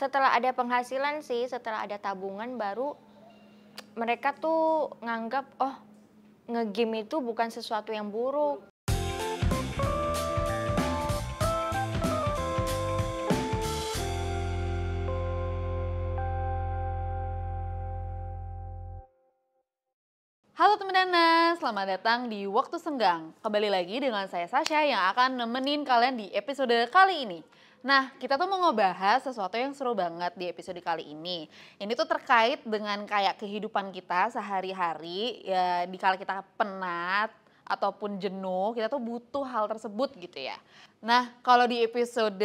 setelah ada penghasilan sih, setelah ada tabungan baru mereka tuh nganggap, oh nge-game itu bukan sesuatu yang buruk. Halo teman Dana, selamat datang di Waktu Senggang. Kembali lagi dengan saya Sasha yang akan nemenin kalian di episode kali ini. Nah, kita tuh mau ngebahas sesuatu yang seru banget di episode kali ini. Ini tuh terkait dengan kayak kehidupan kita sehari-hari, ya dikala kita penat ataupun jenuh, kita tuh butuh hal tersebut gitu ya. Nah, kalau di episode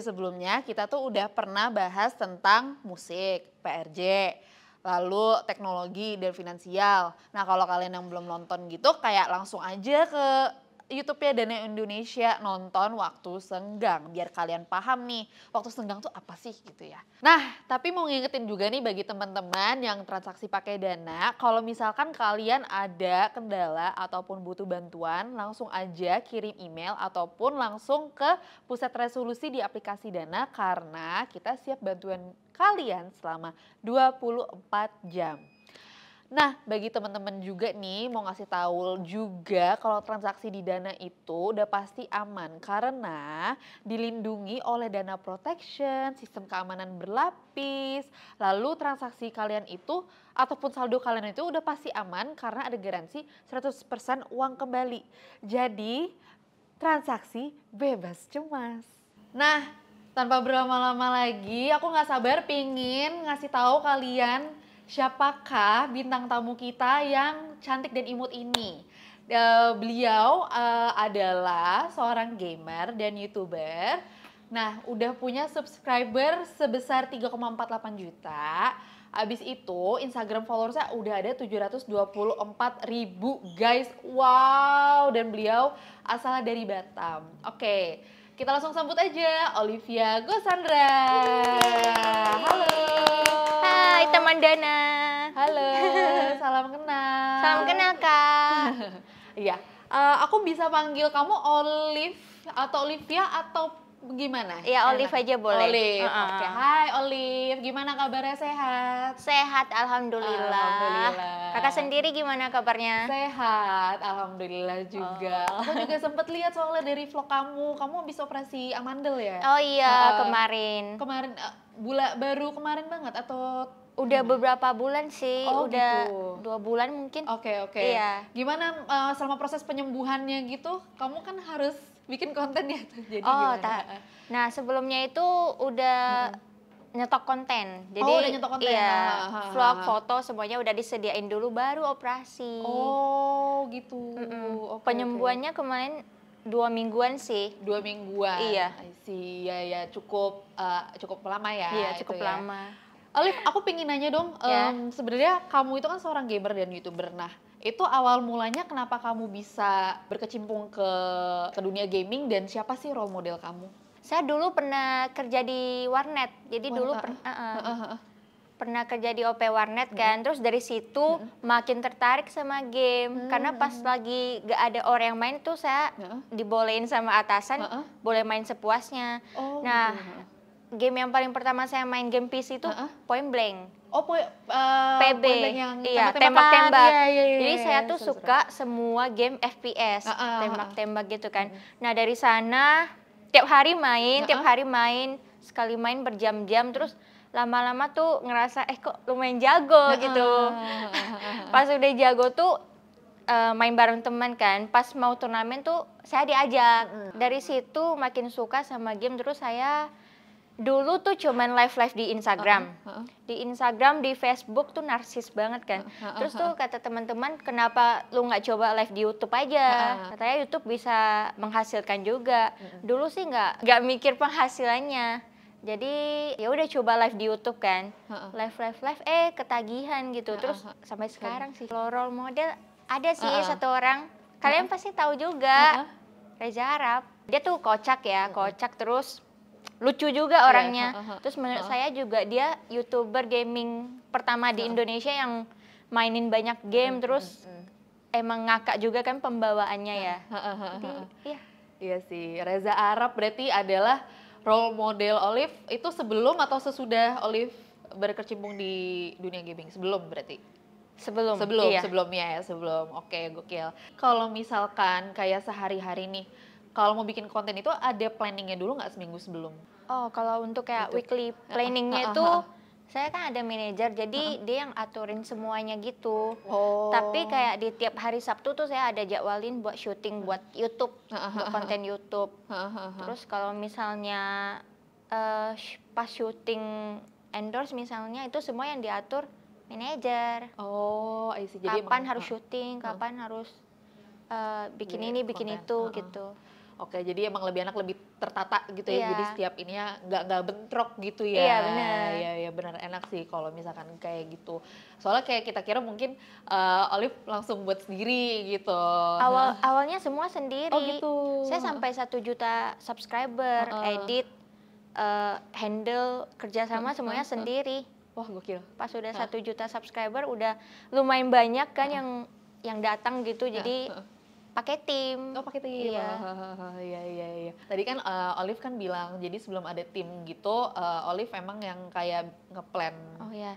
sebelumnya kita tuh udah pernah bahas tentang musik, PRJ, lalu teknologi dan finansial. Nah, kalau kalian yang belum nonton gitu, kayak langsung aja ke YouTube-nya Dana Indonesia, nonton Waktu Senggang biar kalian paham nih waktu senggang tuh apa sih gitu ya. Nah, tapi mau ngingetin juga nih bagi teman-teman yang transaksi pakai Dana, kalau misalkan kalian ada kendala ataupun butuh bantuan, langsung aja kirim email ataupun langsung ke pusat resolusi di aplikasi Dana karena kita siap bantuan kalian selama 24 jam. Nah, bagi teman-teman juga nih mau ngasih tahu juga kalau transaksi di Dana itu udah pasti aman karena dilindungi oleh Dana Protection, sistem keamanan berlapis. Lalu transaksi kalian itu ataupun saldo kalian itu udah pasti aman karena ada garansi 100% uang kembali. Jadi, transaksi bebas cemas. Nah, tanpa berlama-lama lagi, aku nggak sabar pingin ngasih tahu kalian siapakah bintang tamu kita yang cantik dan imut ini. Beliau adalah seorang gamer dan YouTuber. Nah, udah punya subscriber sebesar 3,48 juta. Habis itu Instagram followersnya udah ada 724.000 guys. Wow, dan beliau asalnya dari Batam. Oke, kita langsung sambut aja Olivia Gosandra. Halo. Hai teman Dana. Halo, salam kenal. Salam kenal Kak. Iya, aku bisa panggil kamu Olive atau Olivia atau gimana? Ya Olive aja boleh. Olive, oke. Hai Olive, gimana kabarnya, sehat? Sehat alhamdulillah. Alhamdulillah. Kakak sendiri gimana kabarnya? Sehat, alhamdulillah juga. Aku juga sempet lihat soalnya dari vlog kamu habis operasi amandel ya? Oh iya, kemarin. Kemarin, baru kemarin banget atau? Udah beberapa bulan sih, Oh, udah gitu. 2 bulan mungkin. Oke. Iya. Gimana selama proses penyembuhannya gitu? Kamu kan harus bikin konten ya tuh. Jadi Oh, gimana? nah sebelumnya itu udah nyetok konten. Jadi udah nyetok konten. iya, vlog, foto semuanya udah disediain dulu baru operasi. Oh, gitu. Oke, Penyembuhannya kemarin 2 mingguan sih. 2 mingguan. Iya. I see. Ya cukup lama ya. Iya, itu cukup ya. lama. Olive, aku pengen nanya dong, Ya. sebenarnya kamu itu kan seorang gamer dan YouTuber. Nah, itu awal mulanya kenapa kamu bisa berkecimpung ke dunia gaming dan siapa sih role model kamu? Saya dulu pernah kerja di warnet. Jadi dulu pernah kerja di OP warnet kan. Terus dari situ makin tertarik sama game. Karena pas lagi gak ada orang yang main tuh saya dibolehin sama atasan, boleh main sepuasnya. Oh, nah, gitu. Game yang paling pertama saya main game PC itu Point Blank. Oh, PB, yang iya, tembak-tembakan. tembak-tembak. Iya. Jadi saya tuh suka semua game FPS, tembak-tembak gitu kan. Nah dari sana tiap hari main, sekali main berjam-jam, terus lama-lama tuh ngerasa kok lumayan jago gitu. Pas udah jago tuh main bareng teman kan, pas mau turnamen tuh saya diajak. Dari situ makin suka sama game, terus saya dulu tuh cuman live di Instagram. Di Instagram, di Facebook tuh narsis banget kan. Terus tuh kata teman-teman, kenapa lu nggak coba live di YouTube aja? Katanya YouTube bisa menghasilkan juga. Dulu sih nggak mikir penghasilannya. Jadi ya udah coba live di YouTube kan. Live, ketagihan gitu. Terus sampai sekarang sih. Kalau role model ada sih satu orang. Kalian pasti tahu juga. Reza Arab. Dia tuh kocak ya, kocak terus lucu juga orangnya. Terus menurut saya juga dia YouTuber gaming pertama di Indonesia yang mainin banyak game, terus emang ngakak juga kan pembawaannya ya. Jadi, Iya sih, Reza Arab berarti adalah role model Olive itu sebelum atau sesudah Olive berkecimpung di dunia gaming? Sebelum berarti? Sebelum, Sebelum, iya. sebelumnya ya, sebelum. Oke, gokil. Kalau misalkan kayak sehari-hari nih, kalau mau bikin konten itu ada planningnya dulu nggak seminggu sebelum? Oh, kalau untuk kayak Gitu. weekly planningnya itu, saya kan ada manajer, jadi dia yang aturin semuanya gitu. Oh. Tapi kayak di tiap hari Sabtu tuh saya ada jadwalin buat syuting buat YouTube, buat konten YouTube. Terus kalau misalnya pas syuting endorse misalnya, itu semua yang diatur manajer. Oh, I see. Jadi Kapan emang, harus syuting, kapan harus bikin Iya, ini, bikin konten. itu gitu. Oke, jadi emang lebih enak, lebih tertata gitu ya. Iya. Jadi setiap ininya nggak bentrok gitu ya. Iya, benar. Iya, benar, enak sih kalau misalkan kayak gitu. Soalnya kayak kita kira mungkin Olive langsung buat sendiri gitu. Awalnya semua sendiri. Oh gitu. Saya sampai 1 juta subscriber, edit, handle, kerjasama semuanya sendiri. Wah, gokil. Pas udah 1 juta subscriber udah lumayan banyak kan yang datang gitu. Jadi pakai tim. Oh, pakai tim. Iya. Iya. Tadi kan Olive kan bilang, jadi sebelum ada tim gitu, Olive emang yang kayak ngeplan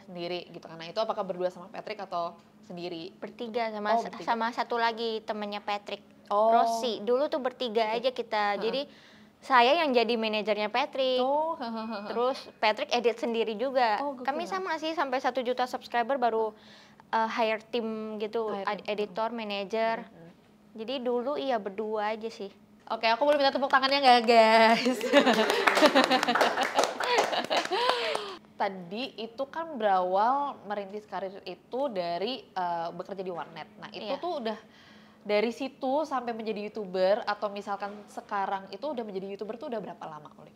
sendiri gitu. Karena itu apakah berdua sama Patrick atau sendiri? Bertiga sama satu lagi temennya Patrick. Oh. Rossi. Dulu tuh bertiga aja kita. Jadi saya yang jadi manajernya Patrick. Oh. Terus Patrick edit sendiri juga. Kami sama sih sampai 1 juta subscriber baru hire tim gitu, editor, manajer. Jadi dulu iya berdua aja sih. Oke, aku boleh minta tepuk tangannya nggak, guys? Tadi itu kan berawal merintis karir itu dari bekerja di warnet. Nah, itu tuh udah dari situ sampai menjadi YouTuber atau misalkan sekarang itu udah menjadi YouTuber tuh udah berapa lama, Olive?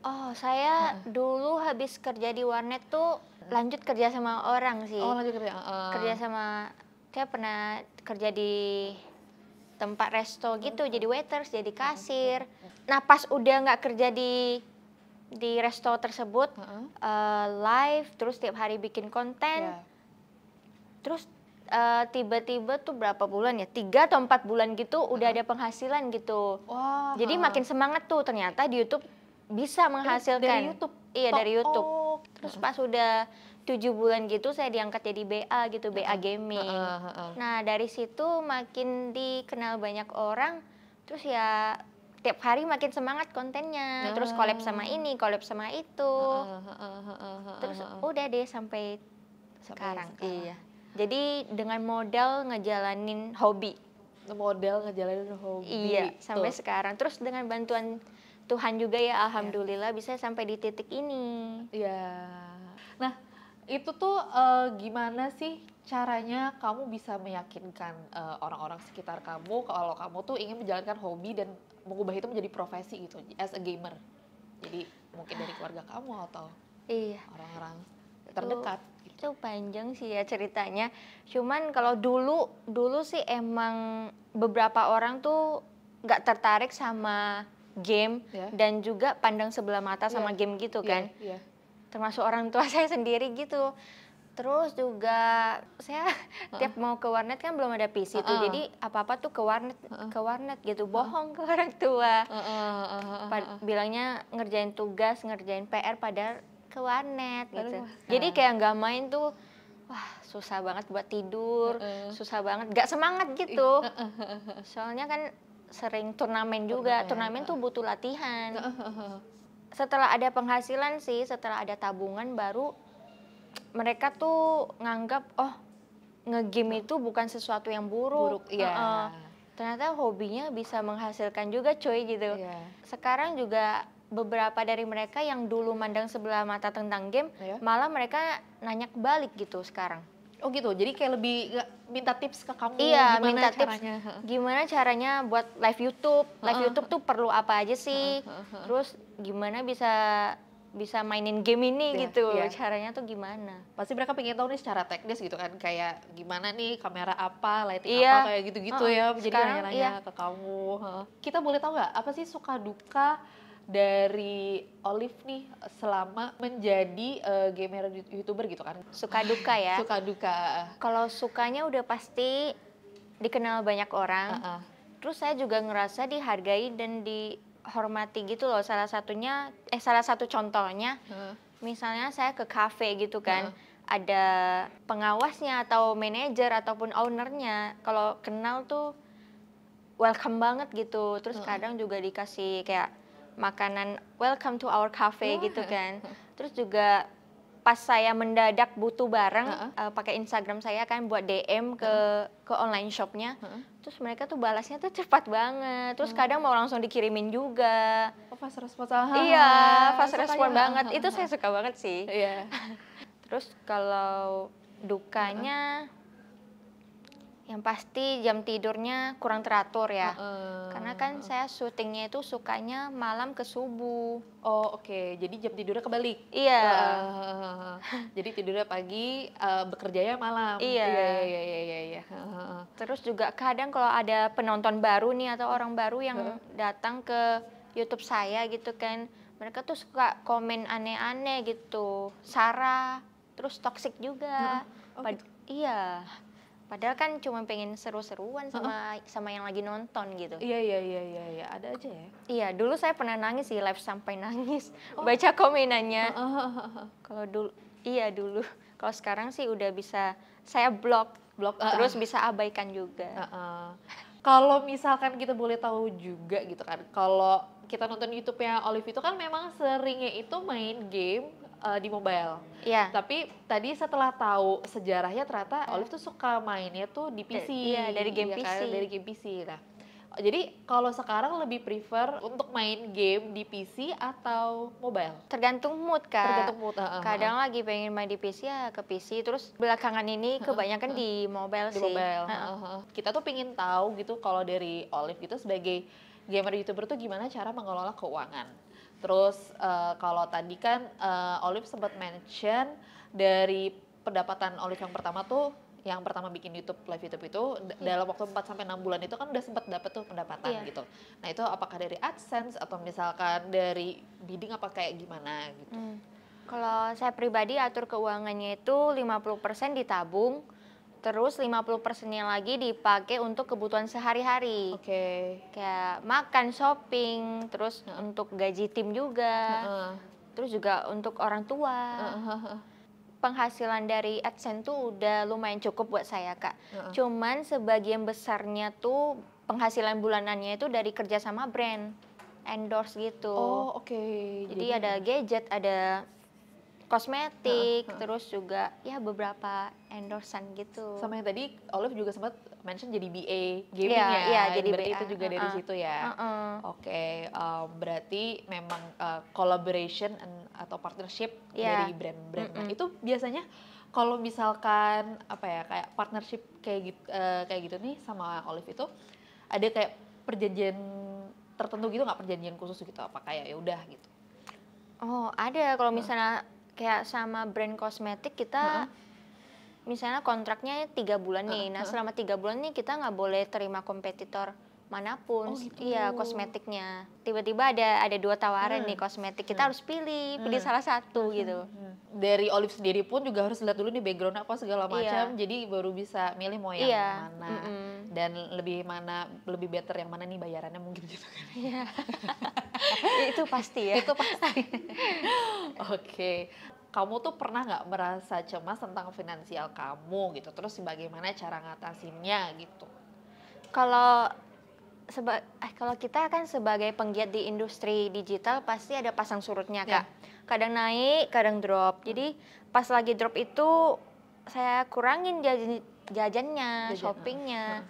Oh, saya dulu habis kerja di warnet tuh lanjut kerja sama orang sih. Oh, lanjut kerja. Kerja sama, saya pernah kerja di tempat resto gitu, jadi waiters, jadi kasir. Nah, pas udah nggak kerja di resto tersebut, live, terus tiap hari bikin konten. Terus tiba-tiba tuh berapa bulan ya, 3 atau 4 bulan gitu udah ada penghasilan gitu. Wah. Jadi makin semangat tuh, ternyata di YouTube bisa menghasilkan. Dari YouTube? Iya, dari YouTube. Oh. Terus pas udah 7 bulan gitu saya diangkat jadi BA gitu, BA Gaming. Nah, dari situ makin dikenal banyak orang, terus ya tiap hari makin semangat kontennya. Terus collab sama ini, collab sama itu. Terus udah deh sampai sekarang. Iya. Jadi dengan modal ngejalanin hobi. Iya, sampai sekarang. Terus dengan bantuan Tuhan juga ya, alhamdulillah bisa sampai di titik ini. Iya. Nah, itu tuh gimana sih caranya kamu bisa meyakinkan orang-orang sekitar kamu kalau kamu tuh ingin menjalankan hobi dan mengubah itu menjadi profesi gitu, as a gamer? Jadi mungkin dari keluarga kamu atau orang-orang terdekat. Itu panjang sih ya ceritanya. Cuman kalau dulu sih emang beberapa orang tuh nggak tertarik sama game dan juga pandang sebelah mata sama game gitu kan. Termasuk orang tua saya sendiri gitu. Terus juga saya tiap mau ke warnet kan belum ada PC tuh, jadi apa-apa tuh ke warnet gitu, bohong ke orang tua. Bilangnya ngerjain tugas, ngerjain PR padahal ke warnet gitu. Jadi kayak nggak main tuh, wah susah banget buat tidur, susah banget, nggak semangat gitu. Soalnya kan sering turnamen juga, turnamen tuh butuh latihan. Setelah ada penghasilan sih, setelah ada tabungan baru mereka tuh nganggap nge-game itu bukan sesuatu yang buruk. Ternyata hobinya bisa menghasilkan juga cuy gitu. Sekarang juga beberapa dari mereka yang dulu mandang sebelah mata tentang game, malah mereka nanya balik gitu sekarang. Oh gitu, jadi kayak lebih minta tips ke kamu. Iya, minta tips gimana caranya buat live YouTube. Live YouTube tuh perlu apa aja sih? Terus gimana bisa mainin game ini gitu, caranya tuh gimana? Pasti mereka pengen tahu nih secara teknis gitu kan, kayak gimana nih kamera apa, lighting apa, kayak gitu-gitu ya. Jadi nanya-nanya ke kamu. Kita boleh tahu nggak apa sih suka duka dari Olive nih selama menjadi gamer YouTuber gitu kan? Suka duka ya? Suka duka. Kalau sukanya udah pasti dikenal banyak orang. Terus saya juga ngerasa dihargai dan hormati gitu loh. Salah satu contohnya, misalnya saya ke cafe gitu kan, ada pengawasnya atau manajer ataupun ownernya. Kalau kenal tuh welcome banget gitu. Terus kadang juga dikasih kayak makanan welcome to our cafe gitu kan. Terus juga pas saya mendadak butuh barang, pakai Instagram saya kan buat DM ke online shopnya, terus mereka tuh balasnya tuh cepat banget. Terus kadang mau langsung dikirimin juga. Fast response. Iya, fast respon banget. Itu saya suka banget sih. Iya. Terus kalau dukanya, yang pasti jam tidurnya kurang teratur ya. Karena kan saya syutingnya itu sukanya malam ke subuh. Oh oke, jadi jam tidurnya kebalik. Iya. Jadi tidurnya pagi, bekerjanya malam. Iya. Iya. Terus juga kadang kalau ada penonton baru nih atau orang baru yang datang ke YouTube saya gitu kan, mereka tuh suka komen aneh-aneh gitu, sara, terus toxic juga. Iya. Padahal kan cuma pengen seru-seruan sama yang lagi nonton gitu. Iya, ada aja ya. Iya, dulu saya pernah nangis sih, live sampai nangis baca komenannya. Kalau dulu. Kalau sekarang sih udah bisa saya blok, terus bisa abaikan juga. Kalau misalkan kita boleh tahu juga gitu kan, kalau kita nonton YouTube-nya Olive itu kan memang seringnya itu main game di mobile. Iya. Tapi tadi setelah tahu sejarahnya ternyata Olive tuh suka mainnya tuh di PC. Iya, dari game PC. Kan? Dari game PC. Nah, jadi kalau sekarang lebih prefer untuk main game di PC atau mobile? Tergantung mood, Kak. Tergantung mood. Kadang lagi pengen main di PC ya ke PC, terus belakangan ini kebanyakan di mobile sih. Di mobile. Kita tuh pengen tahu gitu kalau dari Olive gitu sebagai gamer YouTuber tuh gimana cara mengelola keuangan. Terus kalau tadi kan Olive sempat mention dari pendapatan Olive yang pertama bikin live YouTube itu dalam waktu 4-6 bulan itu kan udah sempat dapat tuh pendapatan gitu. Nah itu apakah dari AdSense atau misalkan dari bidding apa kayak gimana gitu? Kalau saya pribadi atur keuangannya itu 50% ditabung, terus 50%-nya lagi dipakai untuk kebutuhan sehari-hari. Oke. Kayak makan, shopping, terus untuk gaji tim juga, terus juga untuk orang tua. Penghasilan dari AdSense tuh udah lumayan cukup buat saya, Kak. Cuman sebagian besarnya tuh penghasilan bulanannya itu dari kerja sama brand, endorse gitu. Oh oke. Jadi ada gadget, ada kosmetik, terus juga ya beberapa endorsean gitu. Sama yang tadi Olive juga sempat mention jadi BA gaming ya. Iya, jadi berarti BA. itu juga dari situ ya. Oke, berarti memang collaboration atau partnership dari brand-brand. Nah, itu biasanya kalau misalkan apa ya kayak partnership kayak gitu nih sama Olive itu ada kayak perjanjian tertentu gitu nggak, perjanjian khusus gitu apa kayak ya udah gitu? Oh, ada. Kalau misalnya kayak sama brand kosmetik kita misalnya kontraknya 3 bulan nih. Nah, selama 3 bulan nih kita nggak boleh terima kompetitor manapun. Iya, kosmetiknya. Tiba-tiba ada 2 tawaran nih kosmetik. Kita harus pilih salah satu gitu. Dari Olive sendiri pun juga harus lihat dulu nih background apa segala macam. Jadi baru bisa milih mau yang mana. Dan lebih better yang mana nih bayarannya mungkin gitu kan. Iya. Itu pasti ya. Itu pasti. Oke. Kamu tuh pernah nggak merasa cemas tentang finansial kamu gitu? Terus bagaimana cara ngatasinnya gitu? Kalau kita kan sebagai penggiat di industri digital pasti ada pasang surutnya, Kak. Kadang naik, kadang drop. Jadi pas lagi drop itu saya kurangin jajannya, shoppingnya.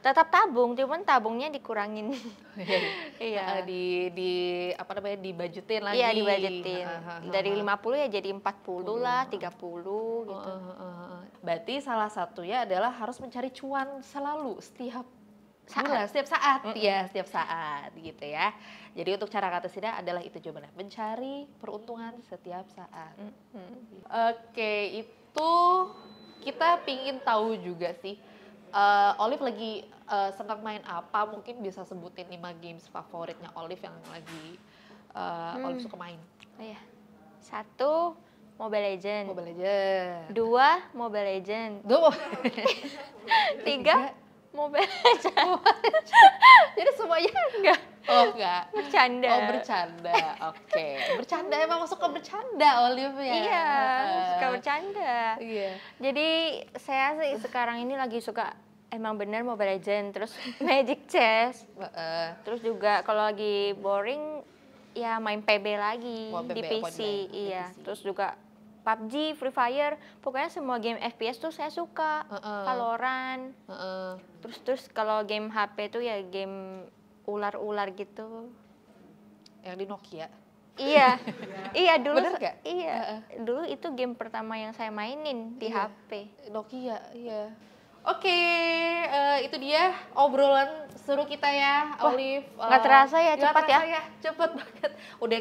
Tetap tabung, cuman tabungnya dikurangin. Iya. Dibajetin lagi. Iya, dibajetin. Dari 50 ya jadi 40 lah, 30 gitu. Berarti salah satunya adalah harus mencari cuan selalu setiap saat. Ya, setiap saat gitu ya. Jadi untuk cara ngatasinnya adalah itu jawabannya, mencari peruntungan setiap saat. Oke, itu kita pingin tahu juga sih. Olive lagi senang main apa? Mungkin bisa sebutin 5 games favoritnya Olive yang lagi Olive suka main. Oh iya. 1, Mobile Legends. 2, Mobile Legends. 3, Mobile Legends. Jadi semuanya enggak. Oh enggak. Bercanda. Oh bercanda, oke. Bercanda emang suka bercanda Olive ya? Iya, suka bercanda. Iya. Jadi saya sih sekarang ini lagi suka emang bener Mobile Legends, terus Magic Chess. Terus juga kalau lagi boring ya main PB lagi di PC. Iya, terus juga PUBG, Free Fire, pokoknya semua game FPS tuh saya suka. Valorant. Terus kalau game HP tuh ya game ular-ular gitu. Yang di Nokia. Iya. Iya dulu. Bener gak? Iya. Dulu itu game pertama yang saya mainin di HP. Nokia, iya. Oke, itu dia obrolan seru kita ya, Olive. Nggak terasa ya, cepat ya. Cepet banget.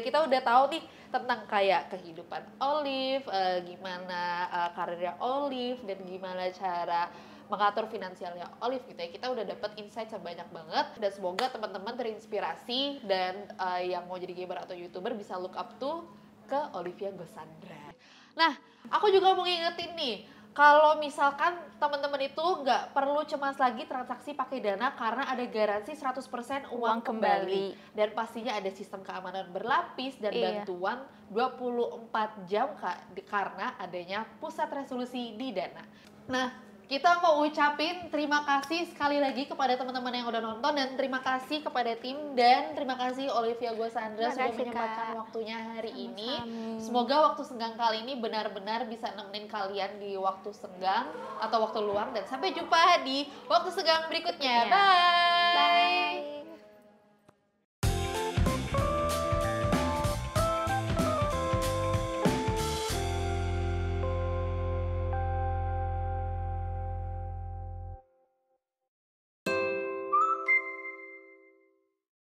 Kita udah tahu nih tentang kayak kehidupan Olive, gimana karirnya Olive, dan gimana cara mengatur finansialnya Olive gitu ya. Kita udah dapat insight sebanyak banget, dan semoga teman-teman terinspirasi dan yang mau jadi gamer atau YouTuber bisa look up to ke Olivia Gosandra. Nah, aku juga mau ngingetin nih, kalau misalkan teman-teman itu nggak perlu cemas lagi transaksi pakai Dana karena ada garansi 100% uang kembali. Dan pastinya ada sistem keamanan berlapis dan bantuan 24 jam karena adanya pusat resolusi di Dana. Nah, kita mau ucapin terima kasih sekali lagi kepada teman-teman yang udah nonton, dan terima kasih kepada tim, dan terima kasih Olivia Gosandra sudah menyempatkan waktunya hari ini. Semoga waktu senggang kali ini benar-benar bisa nemenin kalian di waktu senggang atau waktu luang, dan sampai jumpa di waktu senggang berikutnya. Bye!